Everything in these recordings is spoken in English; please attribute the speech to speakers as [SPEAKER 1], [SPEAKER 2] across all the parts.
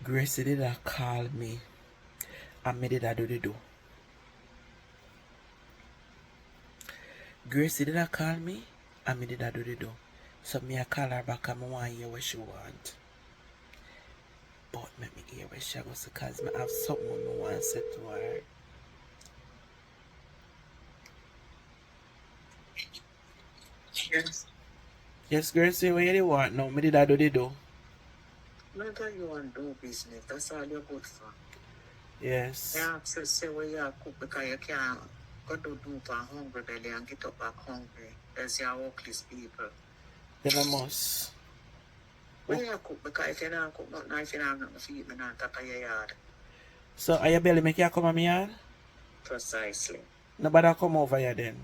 [SPEAKER 1] Gracie did a call me. And me did a do the do. Gracie did a call me. And me did a do the do. So me a call her back and I want to hear what she want. But let me hear what she goes because I have something I want to say to her.
[SPEAKER 2] Yes.
[SPEAKER 1] Yes, Gracie, what you want now? Me did a do the do.
[SPEAKER 2] Not that you want to do business. That's all you're good for.
[SPEAKER 1] Yes.
[SPEAKER 2] Yeah, so say where you cook because you can't go to do for hungry belly and get up back hungry. That's your workless people.
[SPEAKER 1] Then I must.
[SPEAKER 2] Where you cook because if you don't cook nothing, if you don't have nothing to feed me, not top of your yard.
[SPEAKER 1] So are you belly make you come on my yard?
[SPEAKER 2] Precisely.
[SPEAKER 1] Nobody come over here then.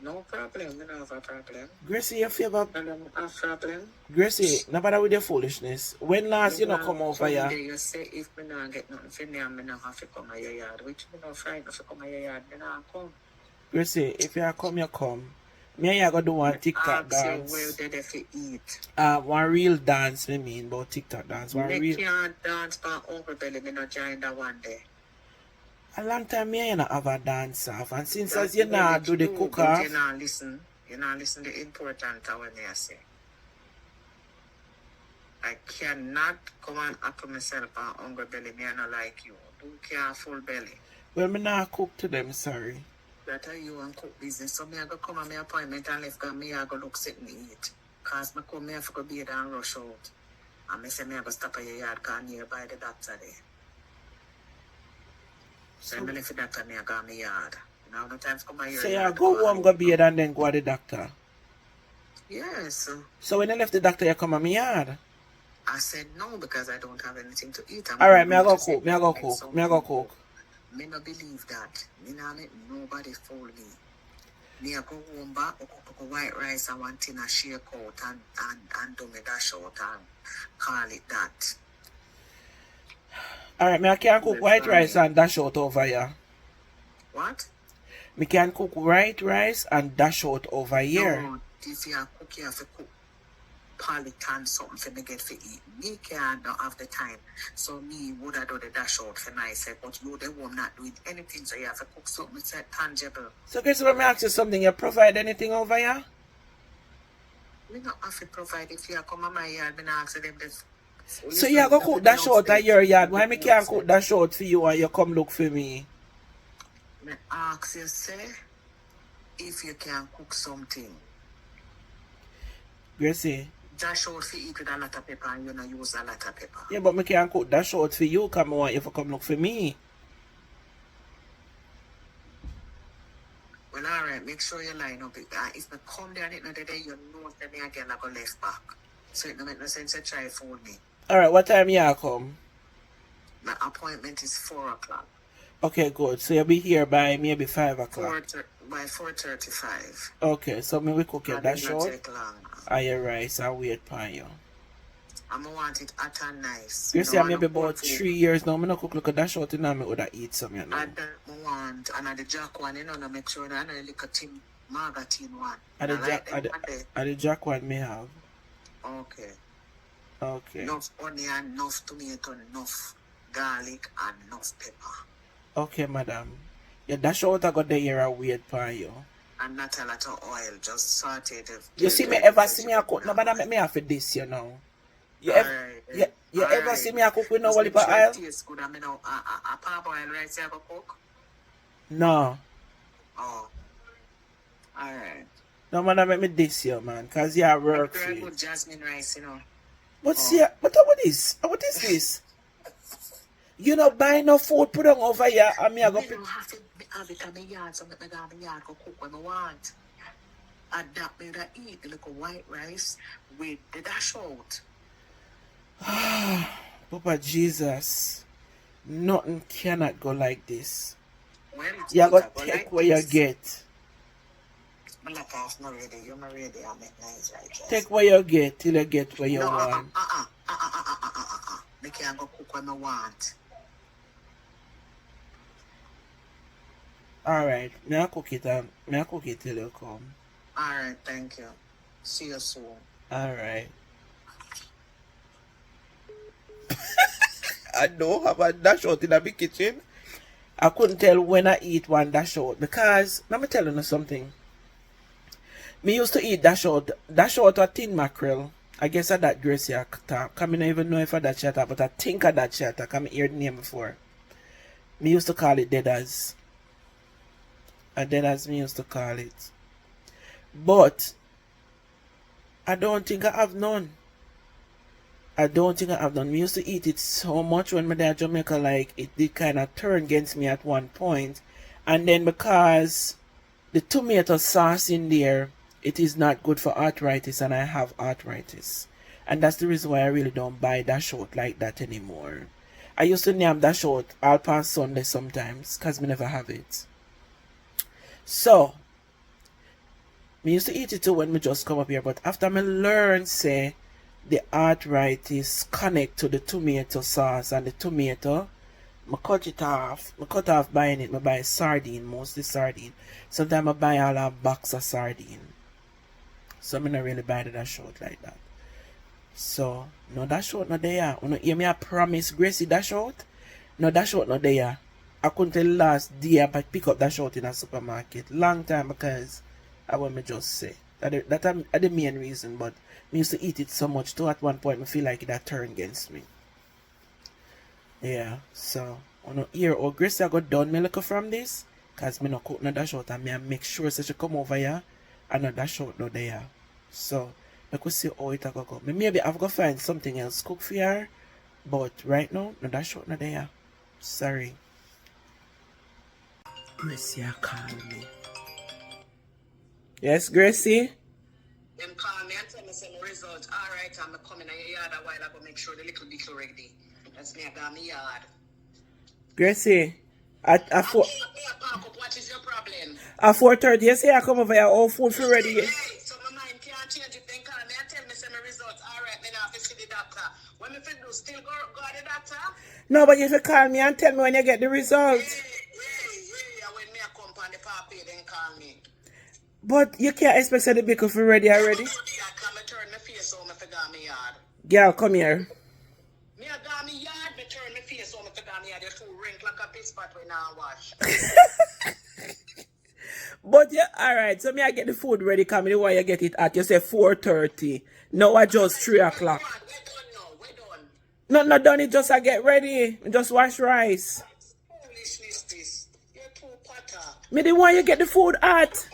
[SPEAKER 2] No problem. I don't have a problem.
[SPEAKER 1] Gracie, your favor.
[SPEAKER 2] I don't have a problem.
[SPEAKER 1] Gracie, nobody with your foolishness. When last you not come over here?
[SPEAKER 2] You say if me not get nothing for me, I not have to come to your yard. Which me not frightened to come to your yard. Me not come.
[SPEAKER 1] Gracie, if you come, you come. Me and you go do one TikTok dance.
[SPEAKER 2] Where did they eat?
[SPEAKER 1] One real dance, me mean, about TikTok dance. One
[SPEAKER 2] me
[SPEAKER 1] real.
[SPEAKER 2] Can't dance for Uncle Belly. Me not join that one day.
[SPEAKER 1] A long time me and you not have a dance off, and since as you not do the cook off.
[SPEAKER 2] You not listen. You not listen to the important when I say. I cannot come and act myself on Uncle Belly. Me I not like you. Do care full belly.
[SPEAKER 1] Well, me not cook to them, sorry.
[SPEAKER 2] That are you and cook business. So me I go come on my appointment and left and me I go look sit and eat. Cause me come me I go be there and rush out. And me say me I go stop at your yard cause nearby the doctor there. So me left the doctor me I go on my yard. Now no time to come by your
[SPEAKER 1] so
[SPEAKER 2] yard.
[SPEAKER 1] So you go home, go bed and then go to the doctor?
[SPEAKER 2] Yes.
[SPEAKER 1] So when you left the doctor you come on my yard?
[SPEAKER 2] I said no because I don't have anything to eat.
[SPEAKER 1] Alright, me I go cook, me I go cook, me I go cook.
[SPEAKER 2] Me no believe that. Me not let nobody fool me. Me I go home back, cook white rice and one tin of shake out and do me dash out and call it that.
[SPEAKER 1] Alright, me I can cook white rice and dash out over here.
[SPEAKER 2] What?
[SPEAKER 1] Me can cook white rice and dash out over here.
[SPEAKER 2] No, if you cook, you have to cook Politan something for me get for eat. Me can't not have the time. So me would have do the dash out for myself, but you they won't not doing anything, so you have to cook something that's tangible. So
[SPEAKER 1] guess what me ask you something, you provide anything over here?
[SPEAKER 2] Me not have to provide if you come on my yard, me not ask them this.
[SPEAKER 1] So you go cook dash out at your yard. Why me can't cook dash out for you and you come look for me?
[SPEAKER 2] Me ask you say if you can cook something.
[SPEAKER 1] Gracie.
[SPEAKER 2] Dash out for eat with a lot of pepper and you not use a lot of pepper.
[SPEAKER 1] Yeah, but me can't cook dash out for you because I want you to come look for me.
[SPEAKER 2] Well, alright, make sure you line up. If me come there and it not there, you know that me again I go left back. So it don't make no sense to try fool me.
[SPEAKER 1] Alright, what time you come?
[SPEAKER 2] My appointment is 4 o'clock.
[SPEAKER 1] Okay, good. So you'll be here by maybe 5 o'clock.
[SPEAKER 2] By 4:35.
[SPEAKER 1] Okay, so me we cook your dash out.
[SPEAKER 2] Take long.
[SPEAKER 1] And your rice and wait for you.
[SPEAKER 2] I want it hot and nice.
[SPEAKER 1] You see, maybe about 3 years now, I don't cook like a dash out and I would eat some, you know.
[SPEAKER 2] I don't want, and the jack one, you know, to make sure that I know like a tin, marga tin one.
[SPEAKER 1] And the jack one may have.
[SPEAKER 2] Okay.
[SPEAKER 1] Okay.
[SPEAKER 2] Enough onion, enough tomato, enough garlic, and enough pepper.
[SPEAKER 1] Okay, madam. Your dash out I got the year and wait for you.
[SPEAKER 2] And not a lot of oil, just sauteed.
[SPEAKER 1] You see me ever see me a cook? Nobody make me have this, you know. You ever see me a cook with no olive oil?
[SPEAKER 2] Tastes good. I mean, a parboiled rice you cook?
[SPEAKER 1] No.
[SPEAKER 2] Oh. Alright.
[SPEAKER 1] No man, make me this here, man, cause you have work.
[SPEAKER 2] Very good jasmine rice, you know.
[SPEAKER 1] But see, what is this? You know, buy no food, put on over here, and me I go.
[SPEAKER 2] You don't have to have it on my yard, so I go on my yard go cook when I want. Adapt me to eat the little white rice with the dash out.
[SPEAKER 1] Papa Jesus, nothing cannot go like this.
[SPEAKER 2] Well,
[SPEAKER 1] you gotta take like what you get.
[SPEAKER 2] I'm not ready. You're not ready. I make nice right.
[SPEAKER 1] Take what you get till you get what you want.
[SPEAKER 2] Me can't go cook when I want.
[SPEAKER 1] Alright, may I cook it till you come.
[SPEAKER 2] Alright, thank you. See you soon.
[SPEAKER 1] Alright. I don't have a dash out in the kitchen. I couldn't tell when I eat one dash out because let me tell you something. Me used to eat dash out a tin mackerel. I guess I that Gracie I talk. I don't even know if I that shut up, but I think I that shut up. I hear the name before. Me used to call it deaders. A deaders me used to call it. But I don't think I have none. I don't think I have none. We used to eat it so much when my dad Jamaica, like it did kind of turn against me at one point. And then because the tomato sauce in there, it is not good for arthritis and I have arthritis. And that's the reason why I really don't buy that short like that anymore. I used to name that short all past Sunday sometimes because me never have it. So, me used to eat it too when me just come up here, but after me learn say the arthritis connect to the tomato sauce and the tomato, I cut it off. I cut off buying it. I buy sardine, mostly sardine. Sometimes I buy all a box of sardine. So I not really buy that short like that. So no that short not there. You hear me I promise Gracie that short? No that short not there. I couldn't tell last day I pick up that short in a supermarket. Long time because I want me just say. That's the main reason, but I used to eat it so much too at one point I feel like it had turned against me. Yeah, so on a ear or Gracie I got done me look from this because me not cook no dash out and me make sure so she come over here and not dash out no there. So I could see how it go. Maybe I've got to find something else cook for her, but right now no dash out no there. Sorry. Gracie call me. Yes, Gracie?
[SPEAKER 2] Them call me and tell me some results. Alright, I'm coming in your yard a while ago, make sure the little bit ready. That's me, I got me yard.
[SPEAKER 1] Gracie, at 4
[SPEAKER 2] what is your problem?
[SPEAKER 1] at 4:30, you say I come over here, all food for ready.
[SPEAKER 2] Hey, so my mind can't change if they call me and tell me some results. Alright, then I have to see the doctor. When me fit do, still go to the doctor?
[SPEAKER 1] No, but you should call me and tell me when you get the results.
[SPEAKER 2] Yeah, when me I come on the paper, then call me.
[SPEAKER 1] But you can't expect the bacon for ready already.
[SPEAKER 2] I come and turn my face so I forgot me yard.
[SPEAKER 1] Girl, come here.
[SPEAKER 2] Me I got me yard, me turn my face so I forgot me yard. You're too wrinkle like a piss pot when I wash.
[SPEAKER 1] But yeah, alright, so me I get the food ready, come in, why you get it at? You say 4:30. Now I just 3 o'clock.
[SPEAKER 2] We're done.
[SPEAKER 1] Not done, it just I get ready. Just wash rice.
[SPEAKER 2] Foolishness this. You're too potter.
[SPEAKER 1] Me the one you get the food at.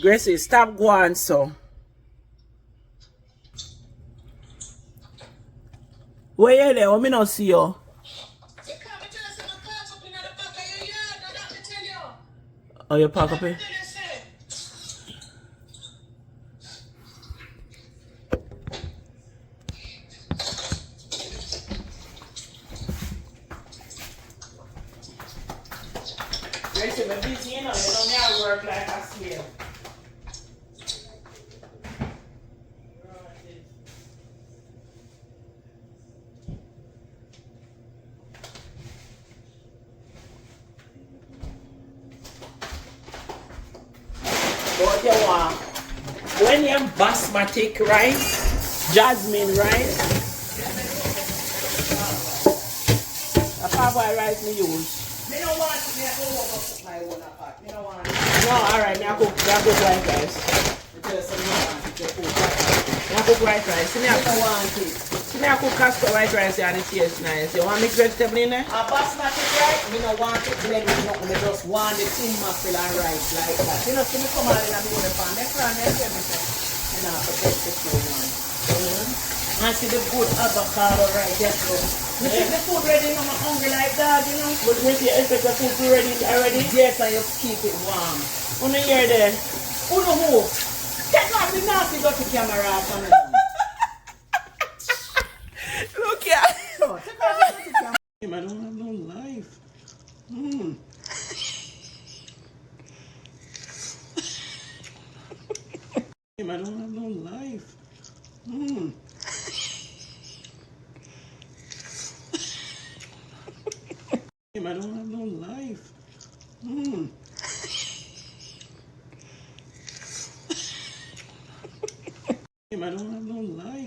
[SPEAKER 1] Gracie, stop going so. Where you there? Let me not see you. Oh, you park up here? Gracie, I'm busy, you know me I work like a slave. What you want? When you have basmati rice, jasmine rice, a parboiled rice me use.
[SPEAKER 2] Me don't want to be able to cook my own pot. Me don't want to.
[SPEAKER 1] No, alright, me I cook white rice.
[SPEAKER 2] Because some want to cook
[SPEAKER 1] Me I cook white rice. See me I cook castor white rice and it tastes nice. You want mixed vegetable in there?
[SPEAKER 2] a basmati rice, me don't want to blend with nothing. Me just want the tin mackerel and rice like that. You know, see me come out in a minute pan. Next time, I tell me say, you know, I put the food on. And see the good avocado right there. You see the food ready, I'm hungry like that, you know.
[SPEAKER 1] But if you expect the food to ready already?
[SPEAKER 2] Yes, and you keep it warm.
[SPEAKER 1] On the year there.
[SPEAKER 2] Who know who? Take off the nasty dirty camera from me.
[SPEAKER 1] Look here.
[SPEAKER 2] Take off the dirty camera.
[SPEAKER 1] I don't have no life. I don't have no life. I don't have no life. I don't don't have no light.